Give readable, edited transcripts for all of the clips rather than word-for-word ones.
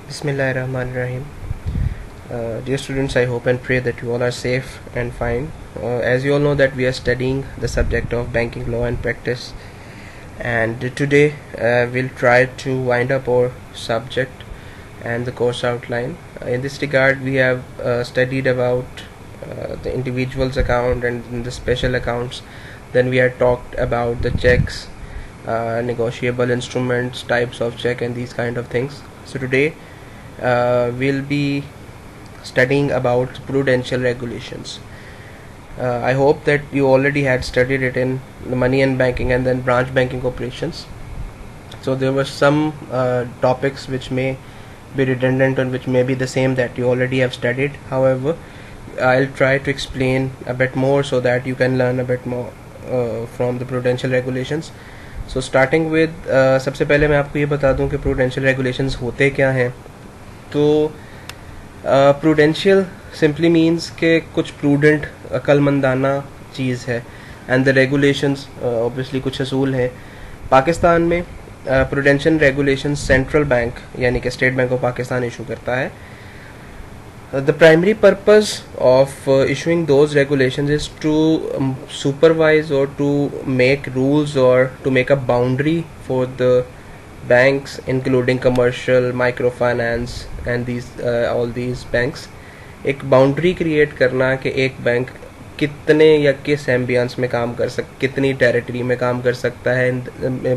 Bismillahirrahmanirrahim. Dear students, I hope and pray that you all are safe and fine. As you all know that we are studying the subject of banking law and practice, and today we'll try to wind up our subject and the course outline. In this regard, we have studied about the individual's account and the special accounts. Then we had talked about the checks, negotiable instruments, types of check, and these kind of things. So today we'll be studying about prudential regulations. I hope that you already had studied it in the money and banking and then branch banking operations. So there were some topics which may be redundant and which may be the same that you already have studied. However, I'll try to explain a bit more so that you can learn a bit more from the prudential regulations. So starting with सबसे पहले मैं आपको ये बता दूं कि prudential regulations होते क्या हैं. तो प्रूडेंशियल सिंपली मीन्स के कुछ प्रूडेंट अक्लमंदाना चीज़ है एंड द रेगुलेशंस ऑब्वियसली कुछ असूल हैं. पाकिस्तान में प्रूडेंशियल रेगुलेशन सेंट्रल बैंक यानी कि state bank of Pakistan issue करता है. The primary purpose of issuing those regulations is to supervise or to make rules or to make a boundary for the banks, including commercial, microfinance and these all these banks. एक boundary create करना कि एक bank कितने या किस ambience में काम कर कितनी टेरिटरी में काम कर सकता है.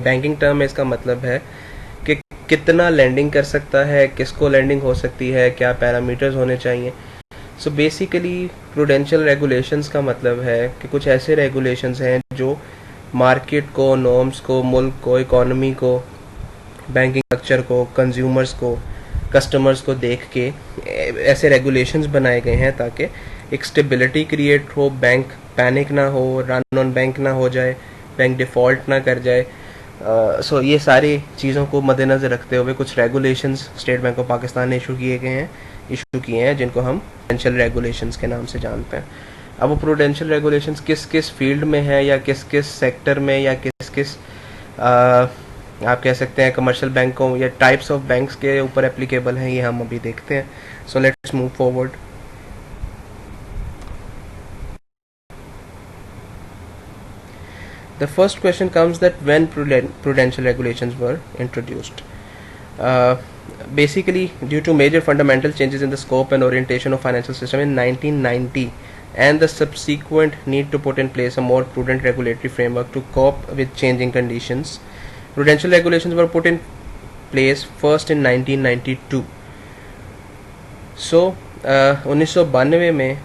बैंकिंग टर्म में इसका मतलब है कि कितना लैंडिंग कर सकता है, किसको लैंडिंग हो सकती है, क्या पैरामीटर्स होने चाहिए. सो बेसिकली प्रूडेंशियल रेगुलेशंस का मतलब है कि कुछ ऐसे रेगुलेशंस हैं जो मार्केट को, नॉर्म्स को, मुल्क को, इकोनॉमी को, बैंकिंग स्ट्रक्चर को, कंज्यूमर्स को, कस्टमर्स को देख के ऐसे रेगुलेशंस बनाए गए हैं ताकि एक स्टेबिलिटी क्रिएट हो, बैंक पैनिक ना हो, रन ऑन बैंक ना हो जाए, बैंक डिफ़ॉल्ट ना कर जाए. सो ये सारी चीज़ों को मद्देनज़र रखते हुए कुछ regulations state bank of Pakistan ने इशू किए हैं जिनको हम प्रूडेंशियल रेगुलेशंस के नाम से जानते हैं. अब वो प्रूडेंशियल रेगुलेशंस किस किस फील्ड में है या किस किस सेक्टर में या किस किस आप कह सकते हैं कमर्शियल बैंकों या टाइप्स ऑफ बैंक्स के ऊपर एप्लीकेबल हैं, ये हम अभी देखते हैं. So let's move forward. The first question comes that when prudential regulations were introduced. Basically, due to major fundamental changes in the scope and orientation of financial system in 1990 and the subsequent need to put in place a more prudent regulatory framework to cope with changing conditions, prudential regulations were put in place first in 1992. So 1992 में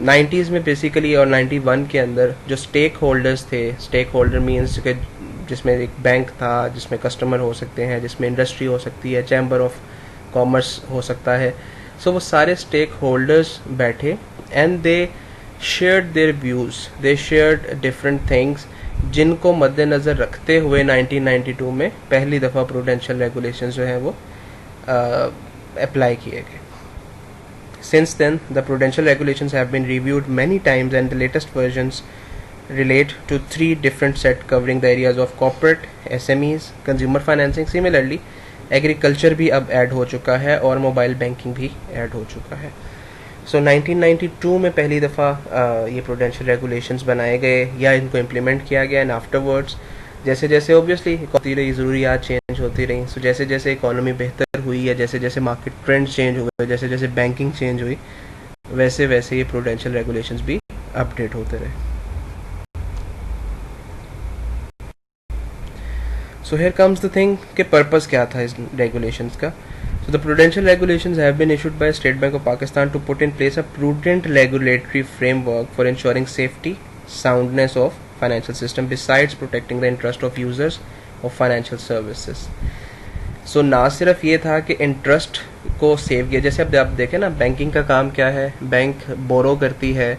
90s में basically और 91 के अंदर जो stake holders थे, stake holder means कि जिसमें एक बैंक था, जिसमें कस्टमर हो सकते हैं, जिसमें इंडस्ट्री हो सकती है, चैम्बर ऑफ कॉमर्स हो सकता है. सो वो सारे स्टेक होल्डर्स बैठे and they shared their views, they shared different things जिनको मद्देनज़र रखते हुए 1992 में पहली दफ़ा प्रूडेंशियल रेगुलेशंस जो हैं वो अप्लाई किए गए. Since then, the prudential regulations have been reviewed many times and the latest versions relate to 3 different sets covering the areas of corporate, SMEs, consumer financing. Similarly, agriculture भी अब add हो चुका है और मोबाइल बैंकिंग भी add हो चुका है. So 1992 में पहली दफ़ा ये प्रूडेंशियल रेगुलेशंस बनाए गए या इनको इम्प्लीमेंट किया गया एंड आफ्टरवर्ड्स जैसे जैसे ऑब्वियसली होती रही, ज़रूरियात चेंज होती रही. सो जैसे जैसे इकोनॉमी बेहतर हुई या जैसे जैसे मार्केट ट्रेंड चेंज हुए, जैसे जैसे बैंकिंग चेंज हुई, वैसे वैसे ये प्रूडेंशियल रेगुलेशंस भी अपडेट होते रहे. So here comes the thing कि पर्पस क्या था इस रेगुलेशंस का. So the prudential regulations have been issued by State Bank of Pakistan to put in place a prudent regulatory framework for ensuring safety, soundness of financial system besides protecting the interest of users of financial services. So ना सिर्फ ये था कि interest को save किया, जैसे अब आप देखें ना बैंकिंग का काम क्या है, बैंक बोरो करती है,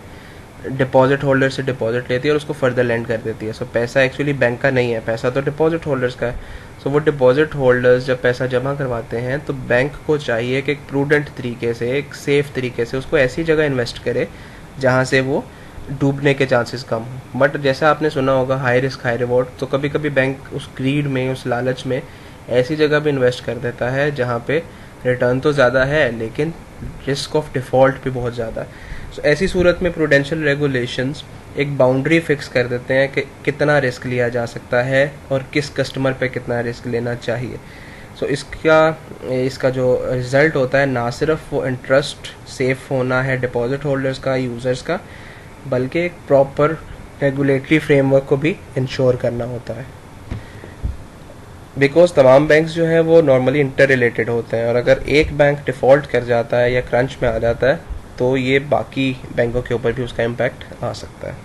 डिपॉजिट होल्डर से डिपॉजिट लेती है और उसको फर्दर लेंड कर देती है. सो पैसा एक्चुअली बैंक का नहीं है, पैसा तो डिपॉजिट होल्डर्स का है. सो वो डिपॉजिट होल्डर्स जब पैसा जमा करवाते हैं तो बैंक को चाहिए कि एक प्रूडेंट तरीके से, एक सेफ तरीके से उसको ऐसी जगह इन्वेस्ट करे जहाँ से वो डूबने के चांसेस कम हो. बट जैसा आपने सुना होगा हाई रिस्क हाई रिवॉर्ड, तो कभी कभी बैंक उस ग्रीड में, उस लालच में ऐसी जगह पे इन्वेस्ट कर देता है जहाँ पे रिटर्न तो ज़्यादा है लेकिन रिस्क ऑफ डिफ़ॉल्ट भी बहुत ज़्यादा है। सो ऐसी सूरत में प्रूडेंशियल रेगुलेशंस एक बाउंड्री फिक्स कर देते हैं कि कितना रिस्क लिया जा सकता है और किस कस्टमर पे कितना रिस्क लेना चाहिए। सो इसका जो रिज़ल्ट होता है, ना सिर्फ वो इंटरेस्ट सेफ होना है डिपॉजिट होल्डर्स का, यूज़र्स का, बल्कि एक प्रॉपर रेगुलेटरी फ्रेमवर्क को भी इंश्योर करना होता है। बिकॉज तमाम बैंक्स जो हैं वो नॉर्मली इंटर रिलेटेड होते हैं, और अगर एक बैंक डिफ़ॉल्ट कर जाता है या क्रंच में आ जाता है तो ये बाकी बैंकों के ऊपर भी उसका इम्पैक्ट आ सकता है।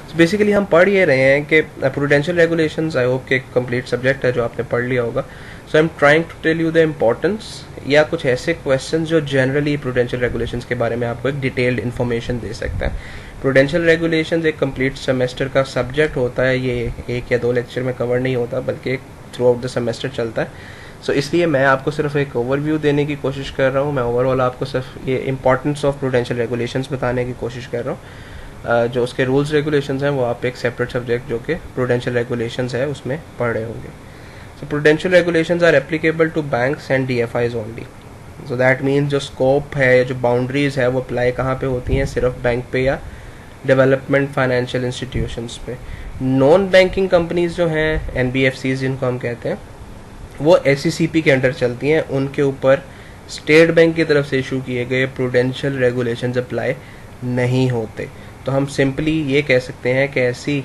So बेसिकली हम पढ़ ये रहे हैं कि प्रूडेंशियल रेगुलेशंस, आई होप कि एक कंप्लीट सब्जेक्ट है जो आपने पढ़ लिया होगा। So I am trying to tell you the importance या कुछ ऐसे क्वेश्चन जो जनरली प्रूडेंशियल रेगुलेशंस के बारे में आपको एक डिटेल्ड इन्फॉर्मेशन दे सकता है। प्रूडेंशियल रेगुलेशंस एक कंप्लीट सेमेस्टर का सब्जेक्ट होता है, ये 1 या 2 लेक्चर में कवर नहीं होता बल्कि एक थ्रू आउट द सेमेस्टर चलता है। सो इसलिए मैं आपको सिर्फ एक ओवरव्यू देने की कोशिश कर रहा हूँ। मैं ओवरऑल आपको सिर्फ ये इंपॉर्टेंस ऑफ प्रूडेंशियल रेगुलेशंस बताने की कोशिश कर रहा हूँ। जो उसके रूल्स रेगुलेशंस हैं वो आप एक सेपरेट सब्जेक्ट जो कि प्रूडेंशियल रेगुलेशंस है उसमें पढ़ रहे होंगे। So prudential regulations are applicable to banks and DFIs only. So that means जो स्कोप है, जो बाउंड्रीज है, वो अप्लाई कहाँ पे होती हैं? सिर्फ बैंक पे या डेवलपमेंट फाइनेंशियल इंस्टीट्यूशंस पे। नॉन बैंकिंग कंपनीज जो हैं, NBFCs जिनको हम कहते हैं, वो SECP के अंडर चलती हैं। उनके ऊपर स्टेट बैंक की तरफ से इशू किए गए प्रूडेंशियल रेगुलेशंस अप्लाई नहीं होते। तो हम सिंपली ये कह सकते हैं कि ऐसी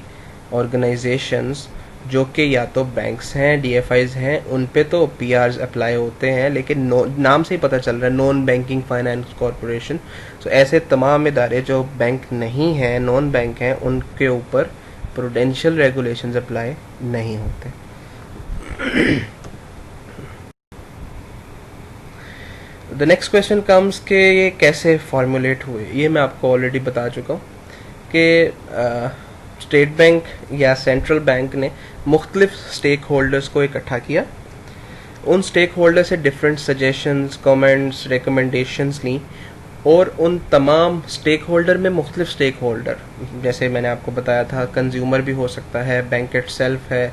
ऑर्गेनाइजेशंस जो कि या तो बैंक्स हैं, DFIs हैं, उन पे तो PRs अप्लाई होते हैं, लेकिन नाम से ही पता चल रहा है नॉन बैंकिंग फाइनेंस कॉरपोरेशन। तो ऐसे तमाम इदारे जो बैंक नहीं हैं, नॉन बैंक हैं, उनके ऊपर प्रूडेंशियल रेगुलेशंस अप्लाई नहीं होते। द नेक्स्ट क्वेश्चन कम्स के ये कैसे फॉर्मुलेट हुए। ये मैं आपको ऑलरेडी बता चुका हूँ कि स्टेट बैंक या सेंट्रल बैंक ने मुख्तलिफ स्टेक होल्डर्स को इकट्ठा किया, उन स्टेक होल्डर से डिफरेंट सजेशंस, कमेंट्स, रिकमेंडेशंस ली, और उन तमाम स्टेक होल्डर में मुख्तलिफ स्टेक होल्डर, जैसे मैंने आपको बताया था, कंज्यूमर भी हो सकता है, बैंक इटसेल्फ है,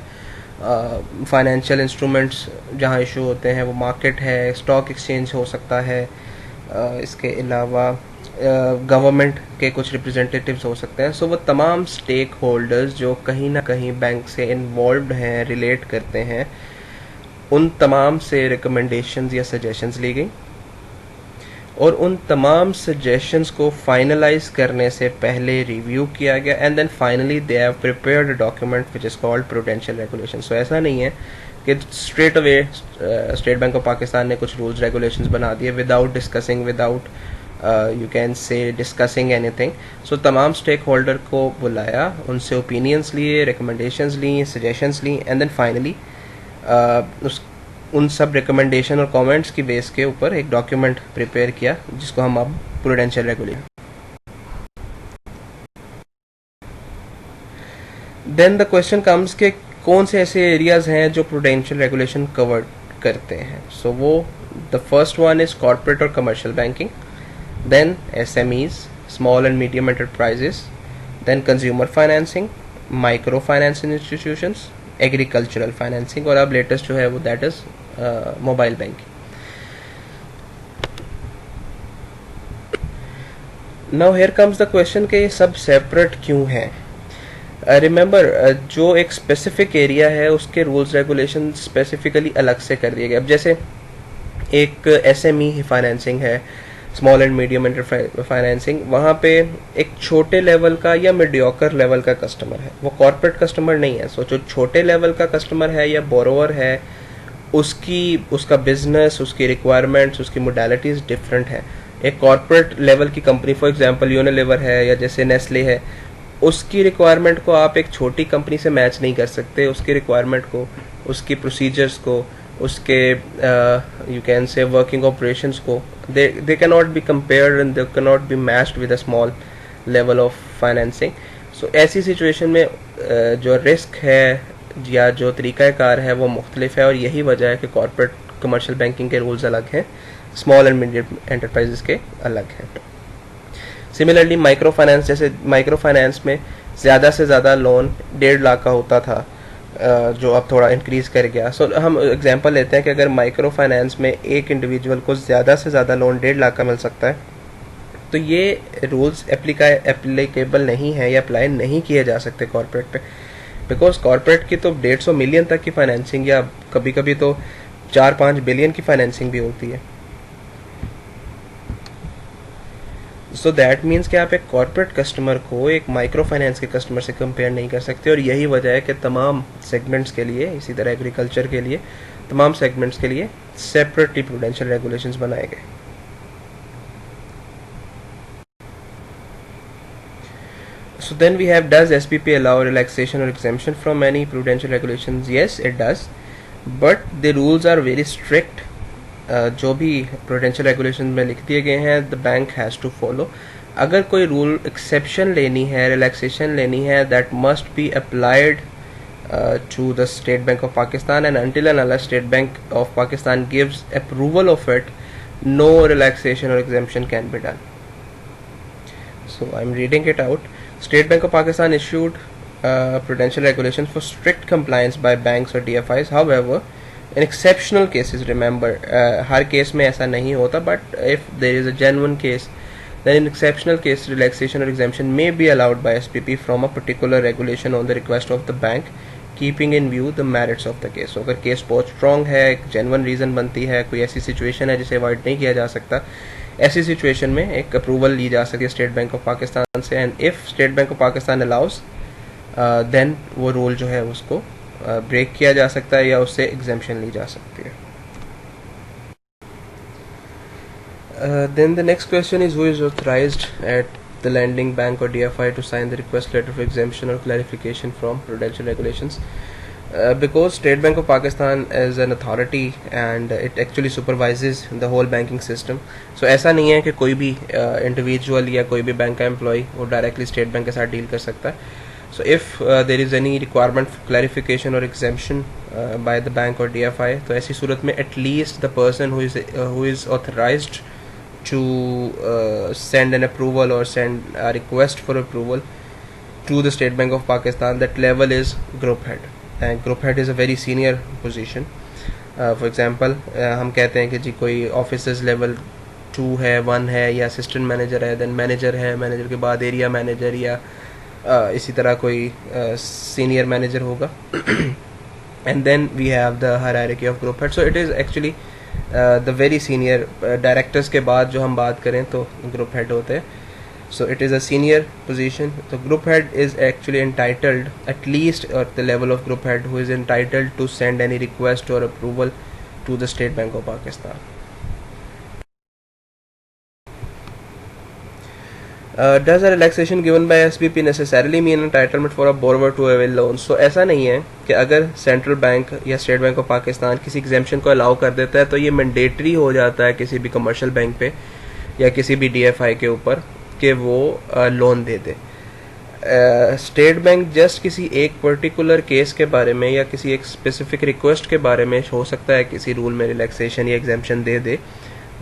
फाइनेंशियल इंस्ट्रूमेंट्स जहाँ इशू होते हैं वो मार्केट है, स्टॉक एक्सचेंज हो सकता है, इसके अलावा गवर्नमेंट के कुछ रिप्रेजेंटेटिव्स हो सकते हैं। सो वो तमाम स्टेक होल्डर्स जो कहीं ना कहीं बैंक से इन्वॉल्व्ड हैं, रिलेट करते हैं, उन तमाम से रिकमेंडेशंस या सजेशंस ली गई, और उन तमाम सजेशंस को फाइनलाइज करने से पहले रिव्यू किया गया, and then finally they have prepared a document which is called prudential regulation. So ऐसा नहीं है कि straight away state bank of Pakistan ने कुछ रूल्स रेगुलेशंस बना दिए without discussing, without you can say discussing anything. So तमाम स्टेक होल्डर को बुलाया, उनसे ओपिनियंस लिए, रिकमेंडेशंस ली, सजेशंस ली, एंड देन फाइनली उन सब रिकमेंडेशन और कमेंट्स की बेस के ऊपर एक डॉक्यूमेंट प्रिपेयर किया जिसको हम अब prudential regulation. Then the question comes के कौन से ऐसे एरियाज हैं जो प्रूडेंशियल रेगुलेशन कवर करते हैं। सो वो the first one is corporate और commercial banking, then SMEs, small and medium enterprises, then consumer financing, micro financing institutions, agricultural financing, और अब लेटेस्ट जो है वो that is mobile banking. Now here comes the question कि ये सब separate क्यों है। रिमेंबर जो एक स्पेसिफिक एरिया है उसके रूल्स रेगुलेशन स्पेसिफिकली अलग से कर दिए गए। अब जैसे एक SME फाइनेंसिंग है, small and medium enterprise financing, वहाँ पे एक छोटे लेवल का या मीडियोकर लेवल का कस्टमर है, वो कॉर्पोरेट कस्टमर नहीं है। सो जो छोटे लेवल का कस्टमर है या बोरोवर है, उसका बिजनेस, उसकी रिक्वायरमेंट्स, उसकी मोडालिटीज डिफरेंट है। एक कॉर्पोरेट लेवल की कंपनी, फॉर एग्जांपल यूनिलीवर है या जैसे नेस्ले है, उसकी रिक्वायरमेंट को आप एक छोटी कंपनी से मैच नहीं कर सकते। उसकी रिक्वायरमेंट को, उसकी प्रोसीजर्स को, उसके you can say working operations को, they can not be compared and they can not be matched with a small level of financing. So ऐसी सिचुएशन में जो रिस्क है या जो तरीक़ाकार है वो मुख्तलिफ है, और यही वजह है कि कॉर्पोरेट कमर्शियल बैंकिंग के रूल्स अलग हैं, स्मॉल एंड मीडियम एंटरप्राइजेस के अलग हैं। सिमिलरली माइक्रो फाइनेंस, जैसे माइक्रो फाइनेंस में ज़्यादा से ज़्यादा लोन 1.5 लाख का होता था, जो अब थोड़ा इंक्रीज़ कर गया। सो हम एग्जांपल लेते हैं कि अगर माइक्रो फाइनेंस में एक इंडिविजुअल को ज़्यादा से ज़्यादा लोन 1.5 लाख का मिल सकता है, तो ये रूल्स एप्लीकेबल नहीं है या अप्लाई नहीं किए जा सकते कॉर्पोरेट पे, बिकॉज कॉर्पोरेट की तो 150 मिलियन तक की फाइनेंसिंग या कभी कभी तो 4-5 बिलियन की फाइनेंसिंग भी होती है। सो दैट मीन्स कि आप एक कॉर्पोरेट कस्टमर को एक माइक्रो फाइनेंस के कस्टमर से कंपेयर नहीं कर सकते, और यही वजह है कि तमाम सेगमेंट्स के लिए, इसी तरह एग्रीकल्चर के लिए, तमाम सेगमेंट्स के लिए सेपरेटली प्रूडेंशियल रेगुलेशंस बनाए गए। So then we have, does SPP allow relaxation or exemption from any prudential regulations? Yes, it does, but the rules are very strict. जो भी प्रूडेंशियल रेगुलेशन में लिख दिए गए हैं, the bank has to follow. अगर कोई रूल एक्सेप्शन लेनी है, रिलैक्सेशन लेनी है, that must be applied to the State Bank of Pakistan, and until and unless State Bank of Pakistan gives approval of it, no relaxation or exemption can be done. So I'm reading it out. State Bank of Pakistan issued prudential regulations for strict compliance by banks or DFIs. However, in exceptional cases, remember, her case में ऐसा नहीं होता, but if there is a genuine case, then in exceptional case, relaxation or exemption may be allowed by SPP from a particular regulation on the request of the bank, keeping in view the merits of the case. So अगर case बहुत strong है, एक genuine reason बनती है, कोई ऐसी situation है जिसे अवॉइड नहीं किया जा सकता, ऐसी सिचुएशन में एक अप्रूवल ली जा सकती है स्टेट बैंक ऑफ पाकिस्तान से, and if State bank of Pakistan allows, then वो रूल जो है उसको ब्रेक किया जा सकता है या उससे एग्जेम्पशन ली जा सकती है. Then the next question is, who is authorized at the lending bank or DFI to sign the request letter for exemption or clarification from prudential regulations? Because State Bank of Pakistan is an authority and it actually supervises the whole banking system. So ऐसा नहीं है कि कोई भी individual या कोई भी bank का employee वो directly State Bank के साथ deal कर सकता है. So if there is any requirement for clarification or exemption by the bank or DFI, तो ऐसी सूरत में at least the person who is authorized to send an approval or send a request for approval to the State Bank of Pakistan, that level is group head, and group head is a very senior position. For example, हम कहते हैं कि जी कोई officers level 2 है, 1 है, या assistant manager है, then manager है, manager के बाद area manager, या इसी तरह कोई senior manager होगा and then we have the hierarchy of group head. So it is actually the very senior directors के बाद जो हम बात करें तो group head होते हैं. So it is a senior position. So group head is actually entitled, at least at the level of group head, who is entitled to send any request or approval to the State Bank of Pakistan. Does a relaxation given by SPP necessarily mean entitlement for a borrower to avail loans? So ऐसा नहीं है कि अगर central bank या state bank of Pakistan किसी exemption को allow कर देता है तो ये मैंडेटरी हो जाता है किसी भी कमर्शियल बैंक पे या किसी भी DFI के ऊपर कि वो लोन दे दे. स्टेट बैंक जस्ट किसी एक पर्टिकुलर केस के बारे में या किसी एक स्पेसिफिक रिक्वेस्ट के बारे में हो सकता है किसी रूल में रिलैक्सेशन या exemption they they,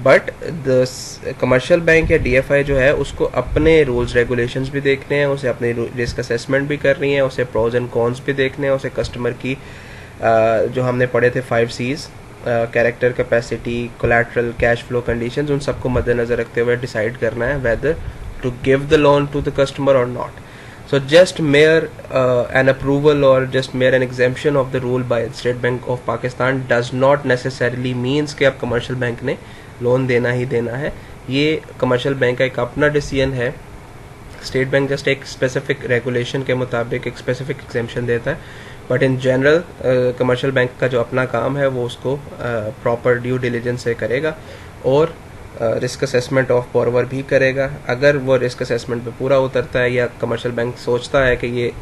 but the commercial bank या DFI जो है उसको अपने रूल्स रेगुलेशंस भी देखने हैं, उसे अपनी रिस्क असेसमेंट भी करनी है, उसे प्रोज एंड कॉन्स भी देखने हैं, उसे कस्टमर की जो हमने पढ़े थे 5 C's, character, capacity, collateral, cash flow conditions, उन सबको मद्देनज़र रखते हुए डिसाइड करना है whether to give the loan to the customer और not. So just mere an approval or just mere an exemption of the rule by State Bank of Pakistan does not necessarily means कि आप commercial bank ने loan देना ही देना है. ये commercial bank का एक अपना डिसीजन है. स्टेट बैंक जस्ट एक स्पेसिफिक रेगुलेशन के मुताबिक एक स्पेसिफिक एग्जेम्पशन देता है, but in general commercial bank का जो अपना काम है वो उसको प्रॉपर ड्यू डिलीजेंस से करेगा और रिस्क असेसमेंट ऑफ बोरोवर भी करेगा. अगर वो रिस्क असेसमेंट पे पूरा उतरता है या कमर्शियल बैंक सोचता है कि ये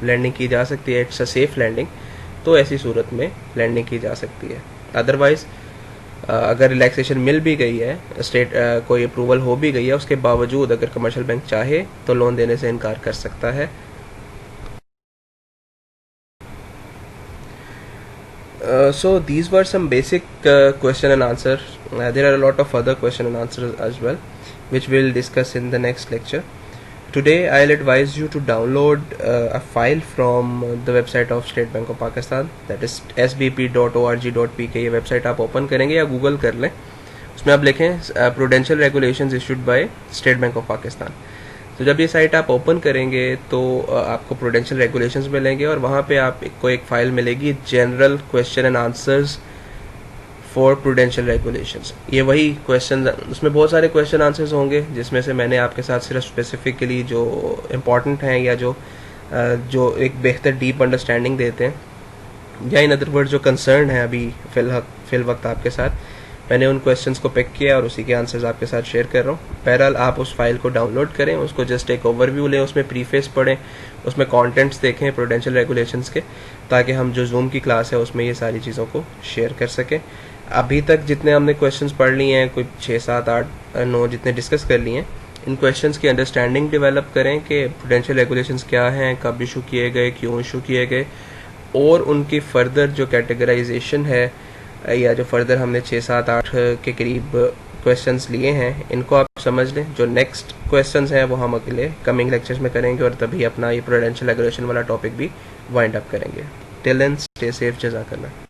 लैंडिंग की जा सकती है, इट्स अ सेफ लैंडिंग, तो ऐसी सूरत में लैंडिंग की जा सकती है. अदरवाइज अगर रिलैक्सेशन मिल भी गई है, स्टेट कोई अप्रूवल हो भी गई है, उसके बावजूद अगर कमर्शियल बैंक चाहे तो लोन देने से इनकार कर सकता है. So these were some basic question and answer. There are a lot of other question and answers as well, which we'll discuss in the next lecture. Today, I'll advise you to download a file from the website of State Bank of Pakistan, that is sbp.org.pk. ये website आप open करेंगे या Google कर लें, उसमें आप लिखें prudential regulations issued by state bank of Pakistan. तो जब ये साइट आप ओपन करेंगे तो आपको प्रूडेंशियल रेगुलेशंस मिलेंगे और वहाँ पे आपको एक फ़ाइल मिलेगी general question and answers for prudential regulations. ये वही क्वेश्चन, उसमें बहुत सारे क्वेश्चन आंसर्स होंगे जिसमें से मैंने आपके साथ सिर्फ स्पेसिफिकली जो इम्पॉर्टेंट हैं या जो एक बेहतर डीप अंडरस्टैंडिंग देते हैं या इन अदर वर्ड जो कंसर्न है अभी फिल वक्त आपके साथ, मैंने उन क्वेश्चंस को पिक किया और उसी के आंसर्स आपके साथ शेयर कर रहा हूँ. बहरहाल आप उस फाइल को डाउनलोड करें, उसको जस्ट एक ओवरव्यू लें, उसमें प्रीफेस पढ़ें, उसमें कंटेंट्स देखें प्रूडेंशियल रेगुलेशंस के, ताकि हम जो जूम की क्लास है उसमें ये सारी चीज़ों को शेयर कर सकें. अभी तक जितने हमने क्वेश्चंस पढ़ लिए हैं, कोई 6, 7, 8, 9 जितने डिस्कस कर लिए हैं, इन क्वेश्चंस की अंडरस्टैंडिंग डेवलप करें कि प्रूडेंशियल रेगुलेशंस क्या हैं, कब इशू किए गए, क्यों इशू किए गए, और उनकी फर्दर जो कैटेगराइजेशन है या जो फर्दर हमने 6, 7, 8 के करीब क्वेश्चंस लिए हैं, इनको आप समझ लें. जो नेक्स्ट क्वेश्चंस हैं वो हम अगले कमिंग लेक्चर्स में करेंगे और तभी अपना ये प्रूडेंशियल रेगुलेशन वाला टॉपिक भी वाइंड अप करेंगे. Till then stay safe. जज़ाकल्लाह.